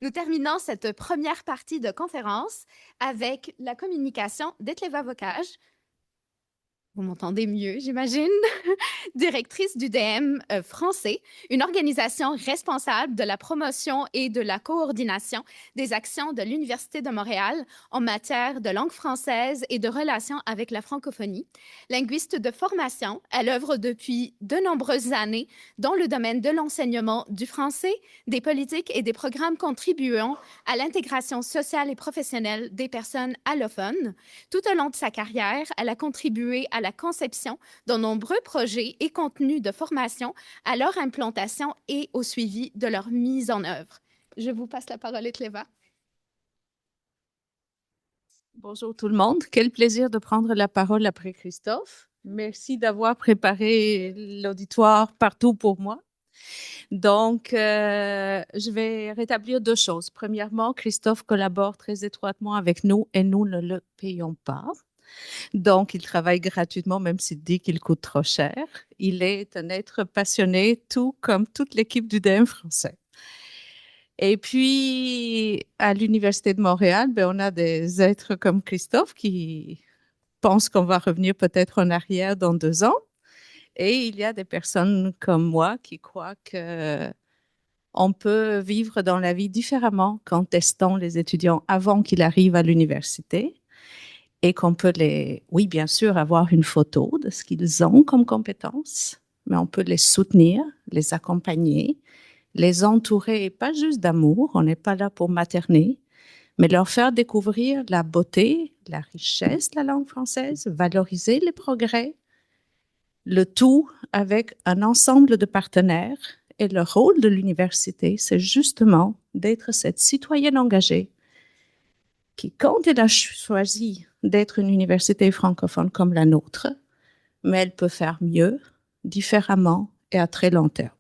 Nous terminons cette première partie de conférence avec la communication d'Etleva Vocage. Vous m'entendez mieux, j'imagine? Directrice du DM français, une organisation responsable de la promotion et de la coordination des actions de l'Université de Montréal en matière de langue française et de relations avec la francophonie. Linguiste de formation, elle œuvre depuis de nombreuses années dans le domaine de l'enseignement du français, des politiques et des programmes contribuant à l'intégration sociale et professionnelle des personnes allophones. Tout au long de sa carrière, elle a contribué à la conception de nombreux projets et contenus de formation, à leur implantation et au suivi de leur mise en œuvre. Je vous passe la parole, Etleva. Bonjour tout le monde. Quel plaisir de prendre la parole après Christophe. Merci d'avoir préparé l'auditoire partout pour moi. Donc, je vais rétablir deux choses. Premièrement, Christophe collabore très étroitement avec nous et nous ne le payons pas. Donc, il travaille gratuitement, même s'il dit qu'il coûte trop cher. Il est un être passionné, tout comme toute l'équipe du DM français. Et puis, à l'Université de Montréal, on a des êtres comme Christophe qui pensent qu'on va revenir peut-être en arrière dans 2 ans. Et il y a des personnes comme moi qui croient qu'on peut vivre dans la vie différemment qu'en testant les étudiants avant qu'ils arrivent à l'université et qu'on peut oui, bien sûr, avoir une photo de ce qu'ils ont comme compétences, mais on peut les soutenir, les accompagner, les entourer, pas juste d'amour, on n'est pas là pour materner, mais leur faire découvrir la beauté, la richesse de la langue française, valoriser les progrès, le tout avec un ensemble de partenaires. Et le rôle de l'université, c'est justement d'être cette citoyenne engagée qui, quand elle a choisi d'être une université francophone comme la nôtre, mais elle peut faire mieux, différemment et à très long terme.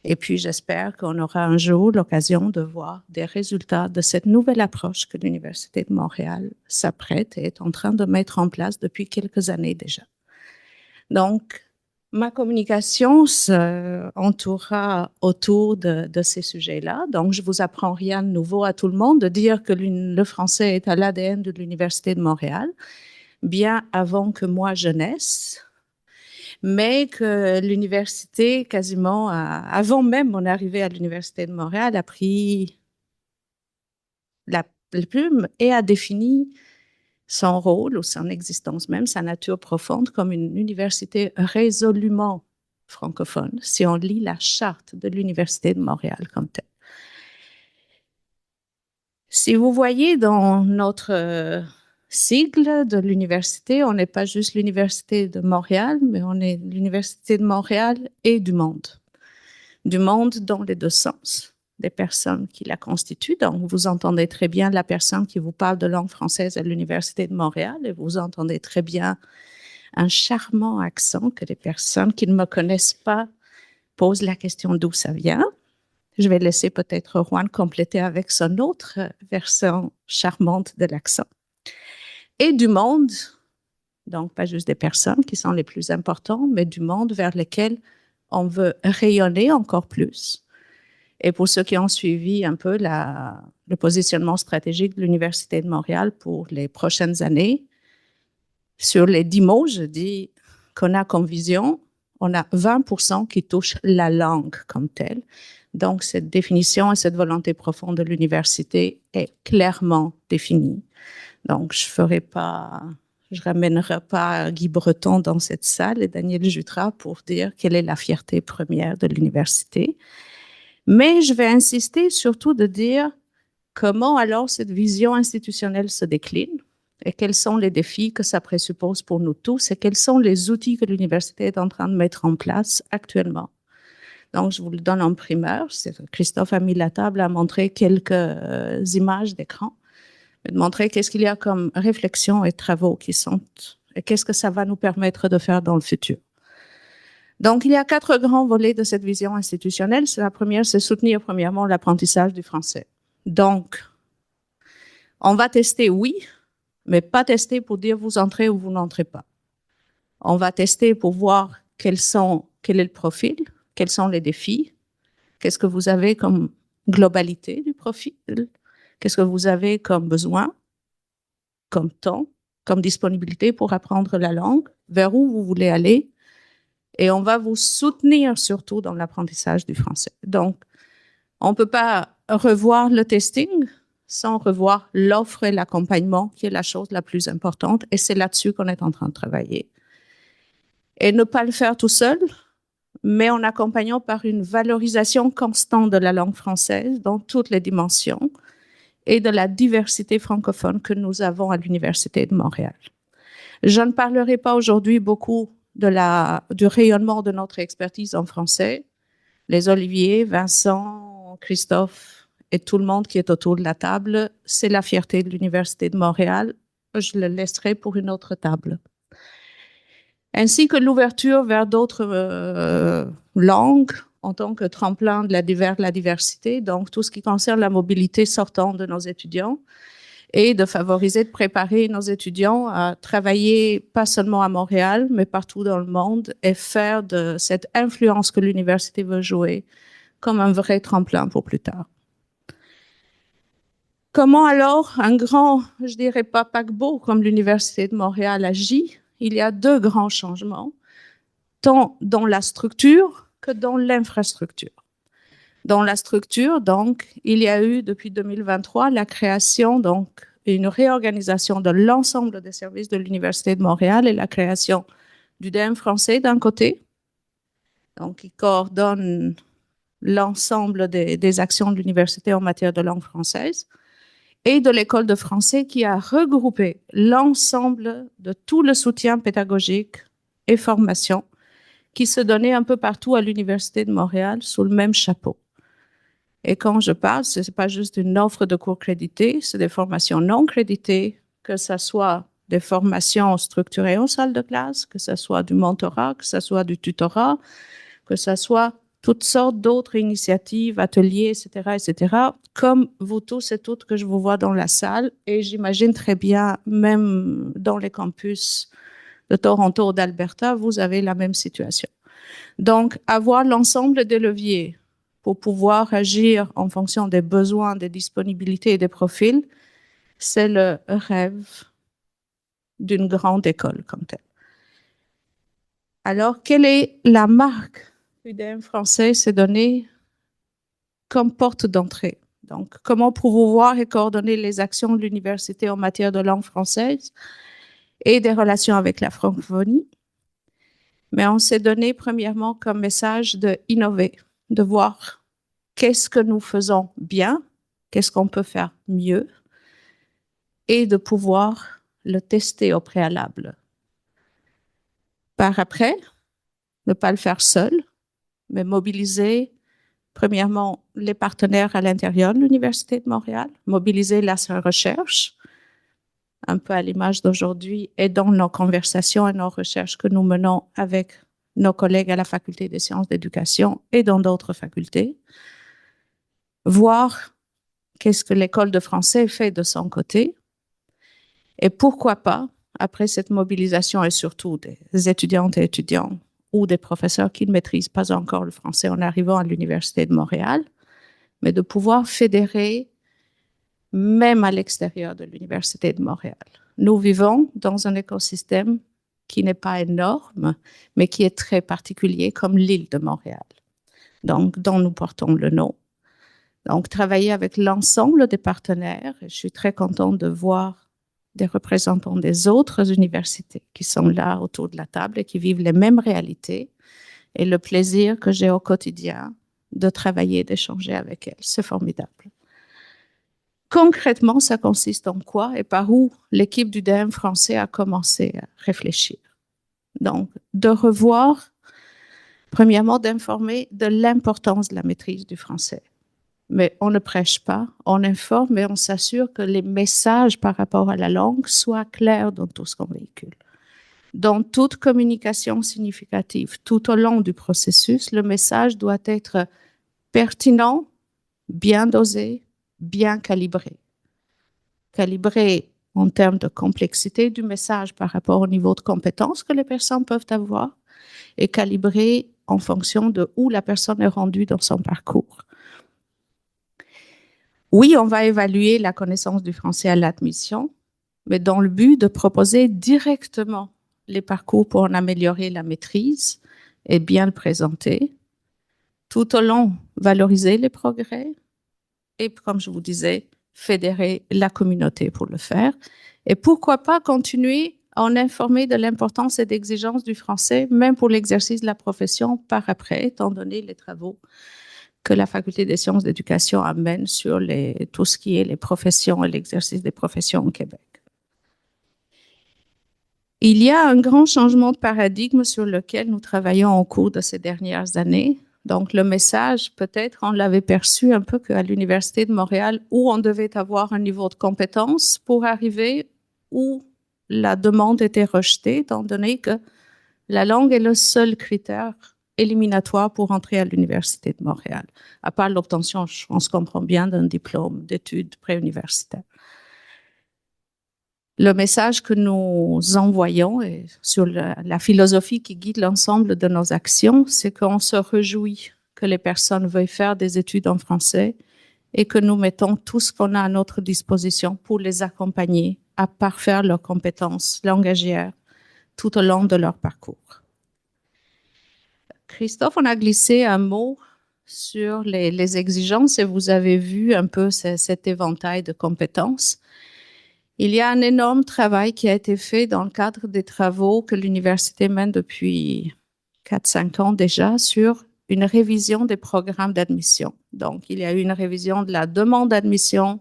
Et puis, j'espère qu'on aura un jour l'occasion de voir des résultats de cette nouvelle approche que l'Université de Montréal s'apprête et est en train de mettre en place depuis quelques années déjà. Donc, ma communication entourera autour de ces sujets-là. Donc, je vous apprends rien de nouveau à tout le monde de dire que le français est à l'ADN de l'Université de Montréal, bien avant que moi je naisse, mais que l'université, quasiment avant même mon arrivée à l'Université de Montréal, a pris la plume et a défini son rôle ou son existence même, sa nature profonde, comme une université résolument francophone, si on lit la charte de l'Université de Montréal comme telle. Si vous voyez dans notre sigle de l'université, on n'est pas juste l'Université de Montréal, mais on est l'Université de Montréal et du monde. Du monde dans les deux sens, des personnes qui la constituent. Donc, vous entendez très bien la personne qui vous parle de langue française à l'Université de Montréal et vous entendez très bien un charmant accent que les personnes qui ne me connaissent pas posent la question d'où ça vient. Je vais laisser peut-être Juan compléter avec son autre version charmante de l'accent. Et du monde, donc pas juste des personnes qui sont les plus importantes, mais du monde vers lequel on veut rayonner encore plus. Et pour ceux qui ont suivi un peu le positionnement stratégique de l'Université de Montréal pour les prochaines années, sur les 10 mots, je dis qu'on a comme vision, on a 20% qui touchent la langue comme telle. Donc, cette définition et cette volonté profonde de l'université est clairement définie. Donc, je ramènerai pas Guy Breton dans cette salle et Daniel Jutras pour dire quelle est la fierté première de l'université. Mais je vais insister surtout de dire comment alors cette vision institutionnelle se décline et quels sont les défis que ça présuppose pour nous tous et quels sont les outils que l'université est en train de mettre en place actuellement. Donc, je vous le donne en primeur. Christophe a mis la table à montrer quelques images d'écran, de montrer qu'est-ce qu'il y a comme réflexions et travaux qui sont et qu'est-ce que ça va nous permettre de faire dans le futur. Donc, il y a 4 grands volets de cette vision institutionnelle. La première, c'est soutenir premièrement l'apprentissage du français. Donc, on va tester, oui, mais pas tester pour dire vous entrez ou vous n'entrez pas. On va tester pour voir quel est le profil, quels sont les défis, qu'est-ce que vous avez comme globalité du profil. Qu'est-ce que vous avez comme besoin, comme temps, comme disponibilité pour apprendre la langue, vers où vous voulez aller. Et on va vous soutenir surtout dans l'apprentissage du français. Donc, on ne peut pas revoir le testing sans revoir l'offre et l'accompagnement, qui est la chose la plus importante. Et c'est là-dessus qu'on est en train de travailler. Et ne pas le faire tout seul, mais en accompagnant par une valorisation constante de la langue française dans toutes les dimensions et de la diversité francophone que nous avons à l'Université de Montréal. Je ne parlerai pas aujourd'hui beaucoup du rayonnement de notre expertise en français. Les Olivier, Vincent, Christophe et tout le monde qui est autour de la table, c'est la fierté de l'Université de Montréal. Je le laisserai pour une autre table. Ainsi que l'ouverture vers d'autres langues en tant que tremplin de la diversité, donc tout ce qui concerne la mobilité sortant de nos étudiants et de favoriser, de préparer nos étudiants à travailler pas seulement à Montréal, mais partout dans le monde et faire de cette influence que l'université veut jouer comme un vrai tremplin pour plus tard. Comment alors un grand, je dirais pas paquebot comme l'Université de Montréal agit? Il y a deux grands changements, tant dans la structure que dans l'infrastructure. Dans la structure, donc, il y a eu depuis 2023 la création, donc, une réorganisation de l'ensemble des services de l'Université de Montréal et la création du DM français d'un côté, donc qui coordonne l'ensemble des actions de l'université en matière de langue française, et de l'école de français qui a regroupé l'ensemble de tout le soutien pédagogique et formation qui se donnait un peu partout à l'Université de Montréal sous le même chapeau. Et quand je parle, ce n'est pas juste une offre de cours crédités, c'est des formations non créditées, que ce soit des formations structurées en salle de classe, que ce soit du mentorat, que ce soit du tutorat, que ce soit toutes sortes d'autres initiatives, ateliers, etc., comme vous tous et toutes que je vous vois dans la salle. Et j'imagine très bien, même dans les campus de Toronto ou d'Alberta, vous avez la même situation. Donc, avoir l'ensemble des leviers pour pouvoir agir en fonction des besoins, des disponibilités et des profils, c'est le rêve d'une grande école comme telle. Alors, quelle est la marque UDM français s'est donnée comme porte d'entrée? Donc, comment promouvoir et coordonner les actions de l'université en matière de langue française et des relations avec la francophonie? Mais on s'est donné premièrement comme message de innover, de voir qu'est-ce que nous faisons bien, qu'est-ce qu'on peut faire mieux, et de pouvoir le tester au préalable. Par après, ne pas le faire seul, mais mobiliser premièrement les partenaires à l'intérieur de l'Université de Montréal, mobiliser la recherche, un peu à l'image d'aujourd'hui, et dans nos conversations et nos recherches que nous menons avec nos collègues à la Faculté des sciences d'éducation et dans d'autres facultés, voir qu'est-ce que l'école de français fait de son côté, et pourquoi pas, après cette mobilisation et surtout des étudiantes et étudiants ou des professeurs qui ne maîtrisent pas encore le français en arrivant à l'Université de Montréal, mais de pouvoir fédérer même à l'extérieur de l'Université de Montréal. Nous vivons dans un écosystème qui n'est pas énorme, mais qui est très particulier, comme l'île de Montréal, donc, dont nous portons le nom. Donc, travailler avec l'ensemble des partenaires, et je suis très contente de voir des représentants des autres universités qui sont là autour de la table et qui vivent les mêmes réalités, et le plaisir que j'ai au quotidien de travailler, d'échanger avec elles. C'est formidable. Concrètement, ça consiste en quoi et par où l'équipe du DM français a commencé à réfléchir? Donc, de revoir, premièrement, d'informer de l'importance de la maîtrise du français. Mais on ne prêche pas, on informe, mais on s'assure que les messages par rapport à la langue soient clairs dans tout ce qu'on véhicule. Dans toute communication significative, tout au long du processus, le message doit être pertinent, bien dosé, bien calibré. Calibré en termes de complexité du message par rapport au niveau de compétences que les personnes peuvent avoir et calibré en fonction de où la personne est rendue dans son parcours. Oui, on va évaluer la connaissance du français à l'admission, mais dans le but de proposer directement les parcours pour en améliorer la maîtrise et bien le présenter. Tout au long, valoriser les progrès et, comme je vous disais, fédérer la communauté pour le faire. Et pourquoi pas continuer à en informer de l'importance et d'exigence du français, même pour l'exercice de la profession par après, étant donné les travaux que la Faculté des sciences d'éducation amène sur tout ce qui est les professions et l'exercice des professions au Québec. Il y a un grand changement de paradigme sur lequel nous travaillons au cours de ces dernières années. Donc, le message, peut-être, on l'avait perçu un peu qu'à l'Université de Montréal, où on devait avoir un niveau de compétence pour arriver, où la demande était rejetée, étant donné que la langue est le seul critère éliminatoire pour entrer à l'Université de Montréal, à part l'obtention, on se comprend bien, d'un diplôme d'études préuniversitaires. Le message que nous envoyons et sur la philosophie qui guide l'ensemble de nos actions, c'est qu'on se réjouit que les personnes veuillent faire des études en français et que nous mettons tout ce qu'on a à notre disposition pour les accompagner à parfaire leurs compétences langagières tout au long de leur parcours. Christophe, on a glissé un mot sur les exigences et vous avez vu un peu cet éventail de compétences. Il y a un énorme travail qui a été fait dans le cadre des travaux que l'université mène depuis 4-5 ans déjà sur une révision des programmes d'admission. Donc, il y a eu une révision de la demande d'admission,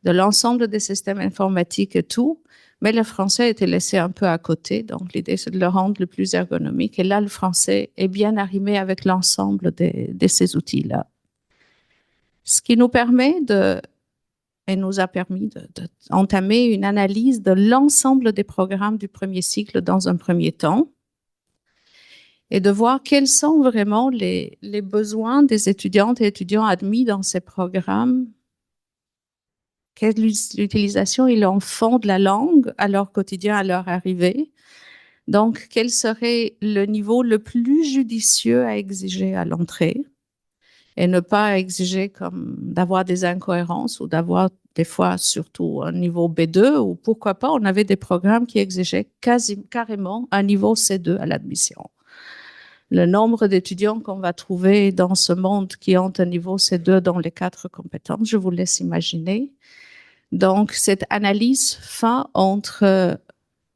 de l'ensemble des systèmes informatiques et tout, mais le français a été laissé un peu à côté. Donc, l'idée, c'est de le rendre le plus ergonomique. Et là, le français est bien arrimé avec l'ensemble de ces outils-là. Ce qui nous permet et nous a permis d'entamer une analyse de l'ensemble des programmes du premier cycle dans un premier temps et de voir quels sont vraiment les besoins des étudiantes et étudiants admis dans ces programmes, quelle utilisation ils en font de la langue à leur quotidien, à leur arrivée. Donc, quel serait le niveau le plus judicieux à exiger à l'entrée et ne pas exiger comme d'avoir des incohérences ou d'avoir des fois surtout un niveau B2 ou pourquoi pas, on avait des programmes qui exigeaient carrément un niveau C2 à l'admission. Le nombre d'étudiants qu'on va trouver dans ce monde qui ont un niveau C2 dans les 4 compétences, je vous laisse imaginer. Donc, cette analyse fin entre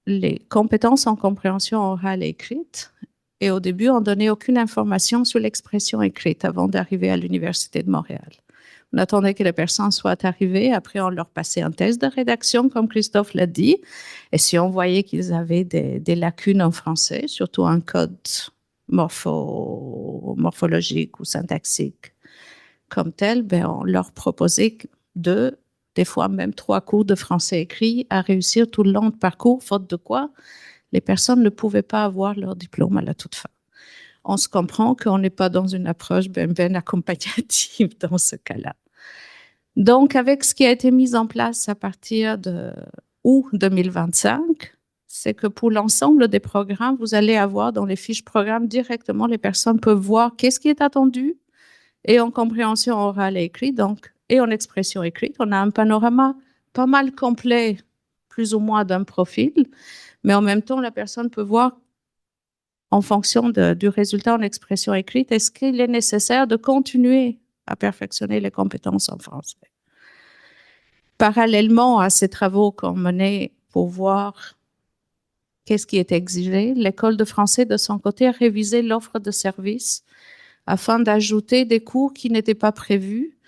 les compétences en compréhension orale et écrite. Et au début, on ne donnait aucune information sur l'expression écrite avant d'arriver à l'Université de Montréal. On attendait que les personnes soient arrivées. Après, on leur passait un test de rédaction, comme Christophe l'a dit. Et si on voyait qu'ils avaient des lacunes en français, surtout un code morphologique ou syntaxique comme tel, ben, on leur proposait des fois même 3 cours de français écrit à réussir tout le long de parcours, faute de quoi les personnes ne pouvaient pas avoir leur diplôme à la toute fin. On se comprend qu'on n'est pas dans une approche ben accompagnative dans ce cas-là. Donc, avec ce qui a été mis en place à partir de août 2025, c'est que pour l'ensemble des programmes, vous allez avoir dans les fiches programmes directement, les personnes peuvent voir qu'est-ce qui est attendu et en compréhension orale et écrite, donc, et en expression écrite. On a un panorama pas mal complet, plus ou moins d'un profil, mais en même temps, la personne peut voir en fonction du résultat en expression écrite, est-ce qu'il est nécessaire de continuer à perfectionner les compétences en français. Parallèlement à ces travaux qu'on menait pour voir qu'est-ce qui est exigé, l'École de français, de son côté, a révisé l'offre de services afin d'ajouter des cours qui n'étaient pas prévus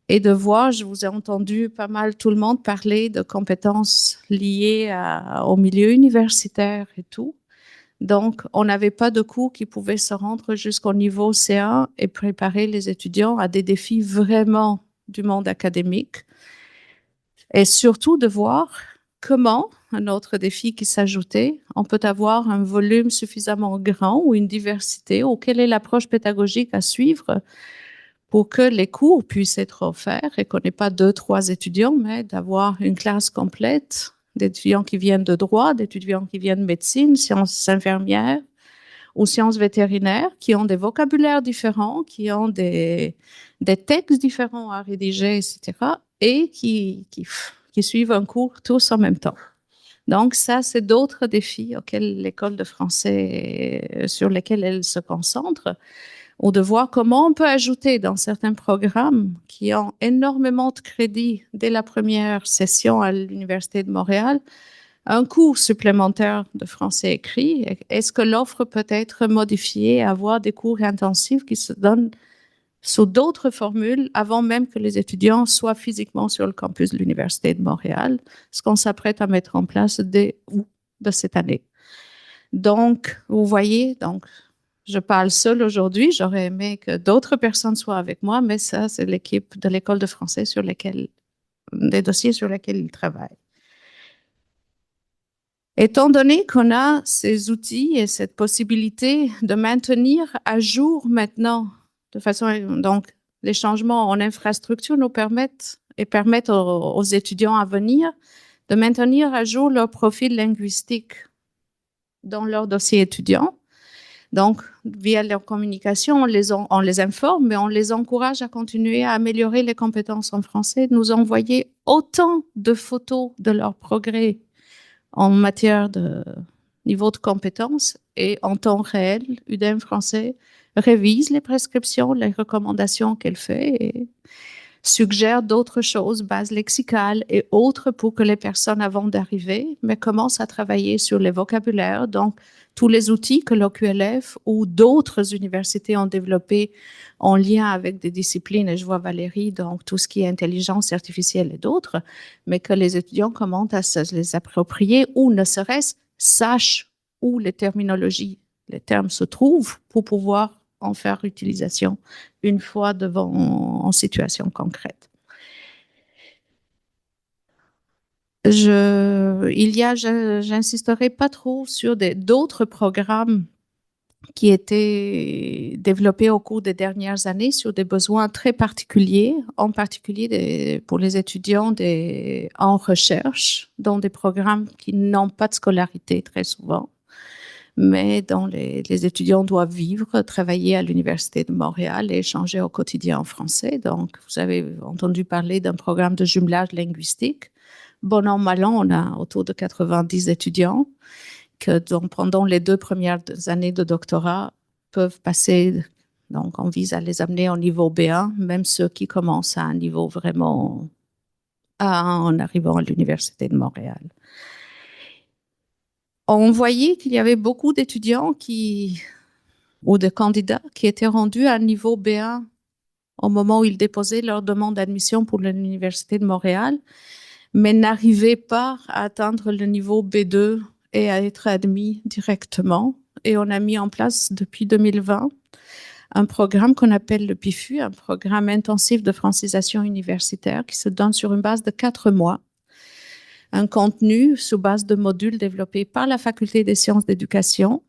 et de voir, je vous ai entendu pas mal tout le monde parler de compétences liées au milieu universitaire et tout. Donc, on n'avait pas de cours qui pouvaient se rendre jusqu'au niveau C1 et préparer les étudiants à des défis vraiment du monde académique. Et surtout de voir comment, un autre défi qui s'ajoutait, on peut avoir un volume suffisamment grand ou une diversité, ou quelle est l'approche pédagogique à suivre pour que les cours puissent être offerts et qu'on n'ait pas 2-3 étudiants, mais d'avoir une classe complète d'étudiants qui viennent de droit, d'étudiants qui viennent de médecine, sciences infirmières aux sciences vétérinaires qui ont des vocabulaires différents, qui ont des textes différents à rédiger, etc., et qui suivent un cours tous en même temps. Donc, ça, c'est d'autres défis auxquels l'école de français, sur lesquels elle se concentre, ou de voir comment on peut ajouter dans certains programmes qui ont énormément de crédits dès la première session à l'Université de Montréal, un cours supplémentaire de français écrit. Est-ce que l'offre peut être modifiée, avoir des cours intensifs qui se donnent sous d'autres formules avant même que les étudiants soient physiquement sur le campus de l'Université de Montréal, ce qu'on s'apprête à mettre en place dès août de cette année. Donc, vous voyez, donc, je parle seule aujourd'hui. J'aurais aimé que d'autres personnes soient avec moi, mais ça, c'est l'équipe de l'école de français sur lesquels, des dossiers sur lesquels ils travaillent. Étant donné qu'on a ces outils et cette possibilité de maintenir à jour maintenant, de façon, donc, les changements en infrastructure nous permettent aux étudiants à venir de maintenir à jour leur profil linguistique dans leur dossier étudiant. Donc, via leur communication, on les informe, mais on les encourage à continuer à améliorer les compétences en français, nous envoyer autant de photos de leur progrès en matière de niveau de compétences et en temps réel, UDEM français révise les prescriptions, les recommandations qu'elle fait et suggère d'autres choses, bases lexicales et autres pour que les personnes avant d'arriver, mais commencent à travailler sur les vocabulaires. Donc, tous les outils que l'OQLF ou d'autres universités ont développés en lien avec des disciplines, et je vois Valérie, donc tout ce qui est intelligence artificielle et d'autres, mais que les étudiants commencent à se les approprier ou ne serait-ce sachent où les terminologies, les termes se trouvent pour pouvoir en faire utilisation une fois en situation concrète. J'insisterai pas trop sur d'autres programmes qui étaient développés au cours des dernières années sur des besoins très particuliers, en particulier pour les étudiants en recherche, dans des programmes qui n'ont pas de scolarité très souvent, mais dont les étudiants doivent vivre, travailler à l'Université de Montréal et échanger au quotidien en français. Donc, vous avez entendu parler d'un programme de jumelage linguistique. Bon an, mal an, on a autour de 90 étudiants donc, pendant les 2 premières années de doctorat peuvent passer, donc on vise à les amener au niveau B1, même ceux qui commencent à un niveau vraiment A1 en arrivant à l'Université de Montréal. On voyait qu'il y avait beaucoup d'étudiants ou de candidats qui étaient rendus à un niveau B1 au moment où ils déposaient leur demande d'admission pour l'Université de Montréal, mais n'arrivaient pas à atteindre le niveau B2 et à être admis directement. Et on a mis en place depuis 2020 un programme qu'on appelle le PIFU, un programme intensif de francisation universitaire qui se donne sur une base de 4 mois. Un contenu sous base de modules développés par la Faculté des sciences d'éducation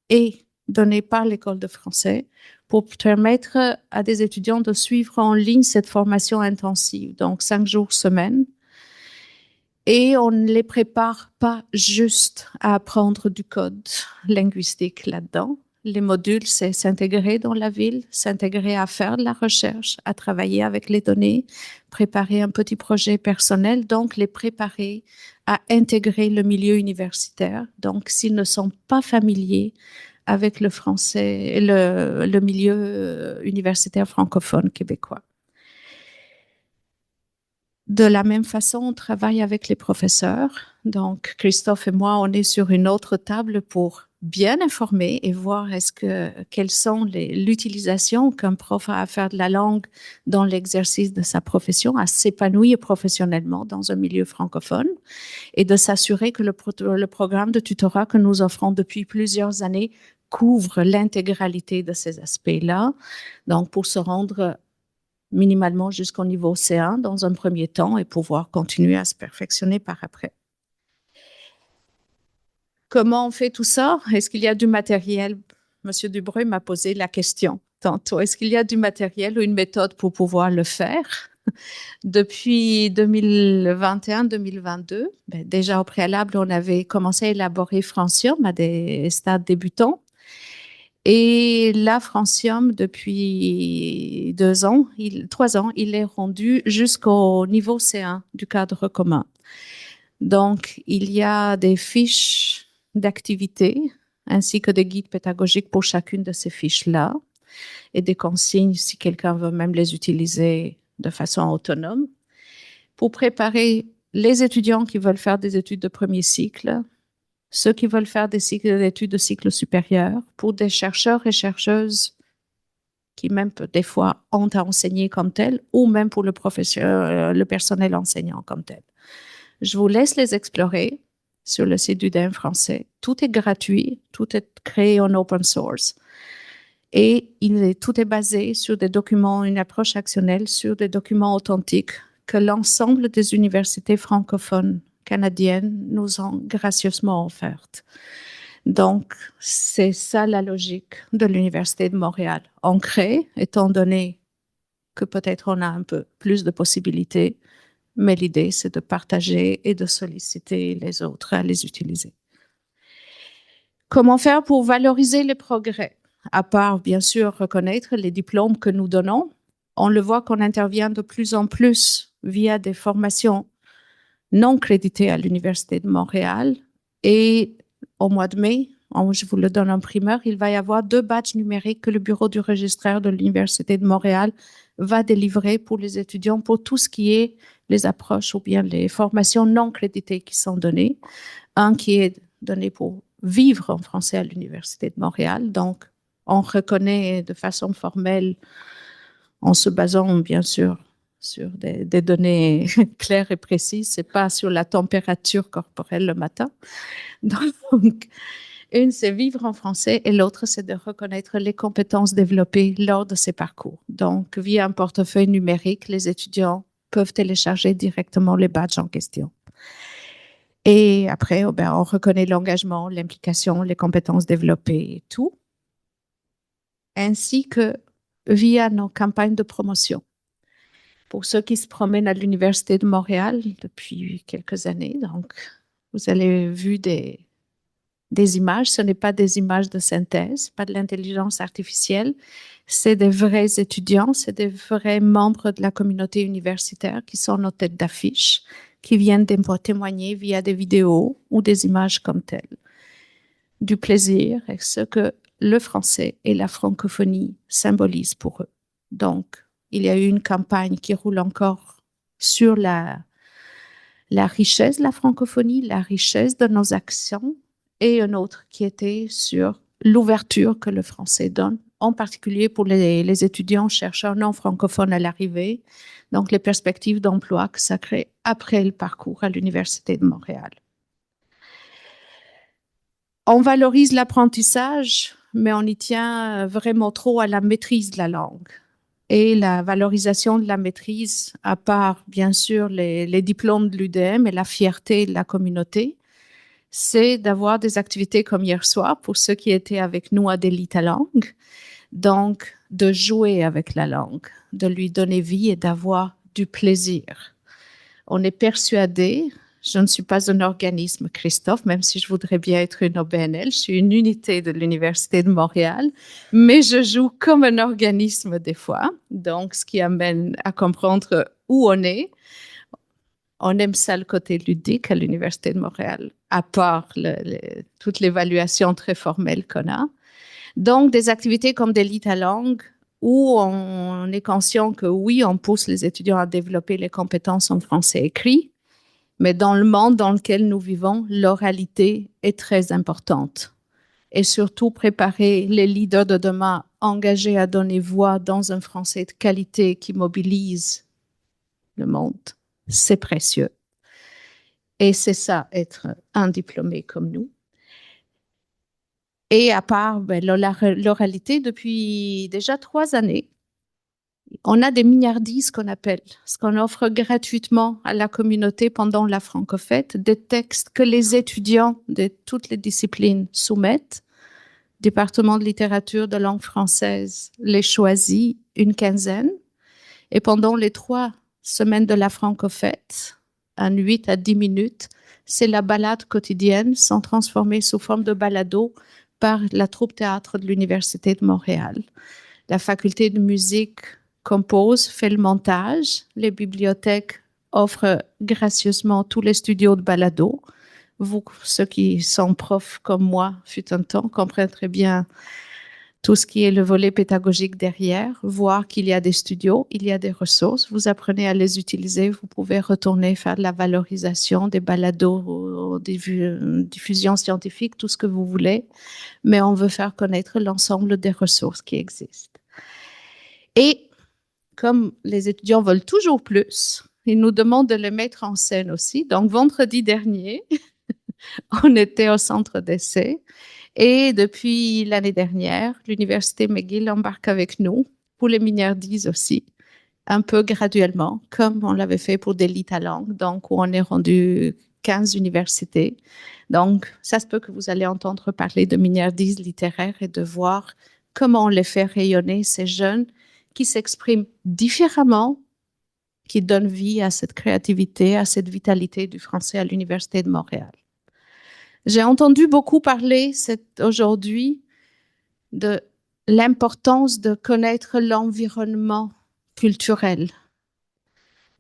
et donné par l'École de français pour permettre à des étudiants de suivre en ligne cette formation intensive, donc 5 jours semaine. Et on ne les prépare pas juste à apprendre du code linguistique là-dedans. Les modules, c'est s'intégrer dans la ville, s'intégrer à faire de la recherche, à travailler avec les données, préparer un petit projet personnel, donc les préparer à intégrer le milieu universitaire. Donc, s'ils ne sont pas familiers avec le français, le milieu universitaire francophone québécois. De la même façon, on travaille avec les professeurs. Donc, Christophe et moi, on est sur une autre table pour bien informer et voir quelles sont l'utilisation qu'un prof a à faire de la langue dans l'exercice de sa profession, à s'épanouir professionnellement dans un milieu francophone et de s'assurer que le programme de tutorat que nous offrons depuis plusieurs années couvre l'intégralité de ces aspects-là. Donc, pour se rendre minimalement jusqu'au niveau C1 dans un premier temps et pouvoir continuer à se perfectionner par après. Comment on fait tout ça? Est-ce qu'il y a du matériel? Monsieur Dubreuil m'a posé la question tantôt. Est-ce qu'il y a du matériel ou une méthode pour pouvoir le faire? Depuis 2021-2022, déjà au préalable, on avait commencé à élaborer Francium à des stades débutants. Et là, Francium, depuis 3 ans, il est rendu jusqu'au niveau C1 du cadre commun. Donc, il y a des fiches d'activité ainsi que des guides pédagogiques pour chacune de ces fiches-là et des consignes si quelqu'un veut même les utiliser de façon autonome pour préparer les étudiants qui veulent faire des études de premier cycle, ceux qui veulent faire des cycles d'études de cycle supérieur, pour des chercheurs et chercheuses qui même des fois ont à enseigner comme tel, ou même pour le personnel enseignant comme tel. Je vous laisse les explorer sur le site du DEM français. Tout est gratuit, tout est créé en open source. Et tout est basé sur des documents, une approche actionnelle sur des documents authentiques que l'ensemble des universités francophones canadiennes nous ont gracieusement offertes. Donc, c'est ça la logique de l'Université de Montréal. On crée, étant donné que peut-être on a un peu plus de possibilités, mais l'idée, c'est de partager et de solliciter les autres à les utiliser. Comment faire pour valoriser les progrès? À part, bien sûr, reconnaître les diplômes que nous donnons, on le voit qu'on intervient de plus en plus via des formations non créditées à l'Université de Montréal. Et au mois de mai, je vous le donne en primeur, il va y avoir 2 badges numériques que le bureau du registraire de l'Université de Montréal va délivrer pour les étudiants pour tout ce qui est les approches ou bien les formations non créditées qui sont données. Un qui est donné pour vivre en français à l'Université de Montréal. Donc, on reconnaît de façon formelle, en se basant bien sûr sur des données claires et précises, c'est pas sur la température corporelle le matin. Donc, une, c'est vivre en français et l'autre, c'est de reconnaître les compétences développées lors de ces parcours. Donc, via un portefeuille numérique, les étudiants peuvent télécharger directement les badges en question. Et après, on reconnaît l'engagement, l'implication, les compétences développées et tout, ainsi que via nos campagnes de promotion. Pour ceux qui se promènent à l'Université de Montréal depuis quelques années, donc vous avez vu des images, ce n'est pas des images de synthèse, pas de l'intelligence artificielle, c'est des vrais étudiants, c'est des vrais membres de la communauté universitaire qui sont nos têtes d'affiche, qui viennent témoigner via des vidéos ou des images comme telles, du plaisir et ce que le français et la francophonie symbolisent pour eux. Donc, il y a eu une campagne qui roule encore sur la richesse de la francophonie, la richesse de nos accents, et un autre qui était sur l'ouverture que le français donne, en particulier pour les étudiants chercheurs non francophones à l'arrivée, donc les perspectives d'emploi que ça crée après le parcours à l'Université de Montréal. On valorise l'apprentissage, mais on y tient vraiment trop à la maîtrise de la langue. Et la valorisation de la maîtrise, à part bien sûr les diplômes de l'UDM et la fierté de la communauté, c'est d'avoir des activités comme hier soir, pour ceux qui étaient avec nous à Délit ta langue, donc de jouer avec la langue, de lui donner vie et d'avoir du plaisir. On est persuadé, je ne suis pas un organisme, Christophe, même si je voudrais bien être une OBNL, je suis une unité de l'Université de Montréal, mais je joue comme un organisme des fois, donc ce qui amène à comprendre où on est. On aime ça le côté ludique à l'Université de Montréal, à part toute l'évaluation très formelle qu'on a. Donc, des activités comme Délit ta langue, où on est conscient que oui, on pousse les étudiants à développer les compétences en français écrit, mais dans le monde dans lequel nous vivons, l'oralité est très importante. Et surtout, préparer les leaders de demain engagés à donner voix dans un français de qualité qui mobilise le monde, c'est précieux. Et c'est ça, être un diplômé comme nous. Et à part l'oralité, depuis déjà 3 années, on a des milliardises qu'on appelle, ce qu'on offre gratuitement à la communauté pendant la Francofête, des textes que les étudiants de toutes les disciplines soumettent. Département de littérature de langue française les choisit, une quinzaine. Et pendant les 3 semaines de la Francofête, en 8 à 10 minutes, c'est la balade quotidienne, sont transformées sous forme de balado par la troupe théâtre de l'Université de Montréal. La faculté de musique compose, fait le montage. Les bibliothèques offrent gracieusement tous les studios de balado. Vous, ceux qui sont profs comme moi, fut un temps, comprennent très bien tout ce qui est le volet pédagogique derrière, voir qu'il y a des studios, il y a des ressources, vous apprenez à les utiliser, vous pouvez retourner faire de la valorisation, des balados, des diffusions scientifiques, tout ce que vous voulez, mais on veut faire connaître l'ensemble des ressources qui existent. Et comme les étudiants veulent toujours plus, ils nous demandent de les mettre en scène aussi. Donc, vendredi dernier, on était au centre d'essai. Et depuis l'année dernière, l'Université McGill embarque avec nous pour les Mignardises aussi, un peu graduellement, comme on l'avait fait pour Delita Lang, donc où on est rendu 15 universités. Donc, ça se peut que vous allez entendre parler de Mignardises littéraires et de voir comment on les fait rayonner, ces jeunes qui s'expriment différemment, qui donnent vie à cette créativité, à cette vitalité du français à l'Université de Montréal. J'ai entendu beaucoup parler aujourd'hui de l'importance de connaître l'environnement culturel,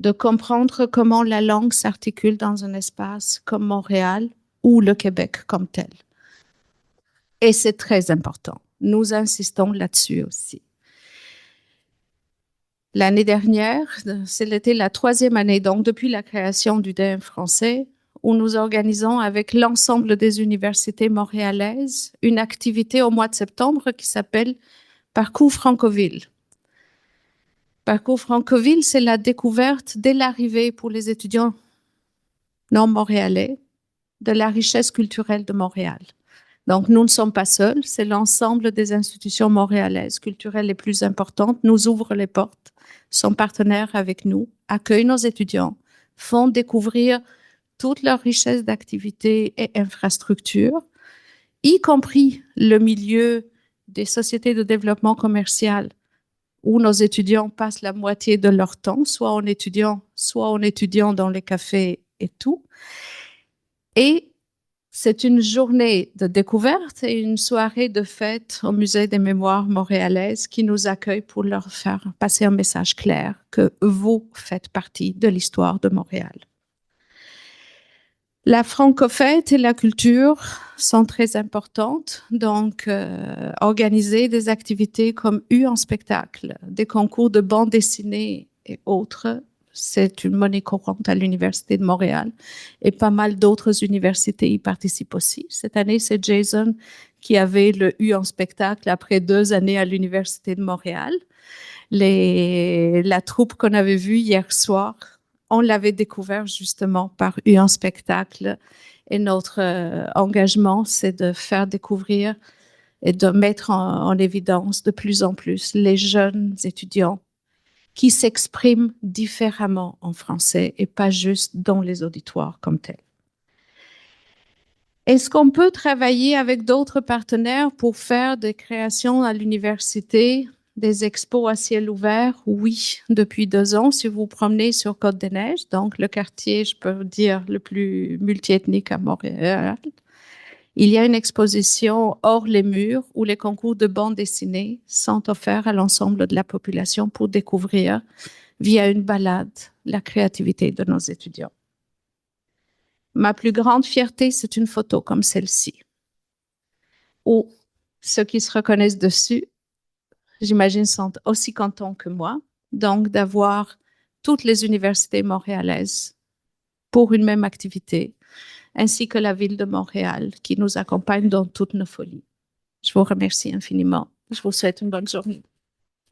de comprendre comment la langue s'articule dans un espace comme Montréal ou le Québec comme tel. Et c'est très important. Nous insistons là-dessus aussi. L'année dernière, c'était la 3e année, donc depuis la création du DM français, où nous organisons avec l'ensemble des universités montréalaises une activité au mois de septembre qui s'appelle Parcours Francoville. Parcours Francoville, c'est la découverte dès l'arrivée pour les étudiants non montréalais de la richesse culturelle de Montréal. Donc, nous ne sommes pas seuls, c'est l'ensemble des institutions montréalaises culturelles les plus importantes nous ouvrent les portes, sont partenaires avec nous, accueillent nos étudiants, font découvrir toute leur richesse d'activités et infrastructures, y compris le milieu des sociétés de développement commercial où nos étudiants passent la moitié de leur temps, soit en étudiant dans les cafés et tout. Et c'est une journée de découverte et une soirée de fête au Musée des Mémoires montréalaises qui nous accueille pour leur faire passer un message clair que vous faites partie de l'histoire de Montréal. La francofête et la culture sont très importantes, donc organiser des activités comme en spectacle, des concours de bande dessinée et autres, c'est une monnaie courante à l'Université de Montréal et pas mal d'autres universités y participent aussi. Cette année, c'est Jason qui avait le en spectacle après 2 années à l'Université de Montréal. La troupe qu'on avait vue hier soir, on l'avait découvert justement par un spectacle et notre engagement, c'est de faire découvrir et de mettre en évidence de plus en plus les jeunes étudiants qui s'expriment différemment en français et pas juste dans les auditoires comme tels. Est-ce qu'on peut travailler avec d'autres partenaires pour faire des créations à l'université, des expos à ciel ouvert? Oui, depuis 2 ans, si vous vous promenez sur Côte-des-Neiges, donc le quartier, je peux dire, le plus multiethnique à Montréal, il y a une exposition hors les murs où les concours de bande dessinée sont offerts à l'ensemble de la population pour découvrir, via une balade, la créativité de nos étudiants. Ma plus grande fierté, c'est une photo comme celle-ci, où ceux qui se reconnaissent dessus, j'imagine, sont aussi contents que moi, donc d'avoir toutes les universités montréalaises pour une même activité, ainsi que la ville de Montréal qui nous accompagne dans toutes nos folies. Je vous remercie infiniment. Je vous souhaite une bonne journée.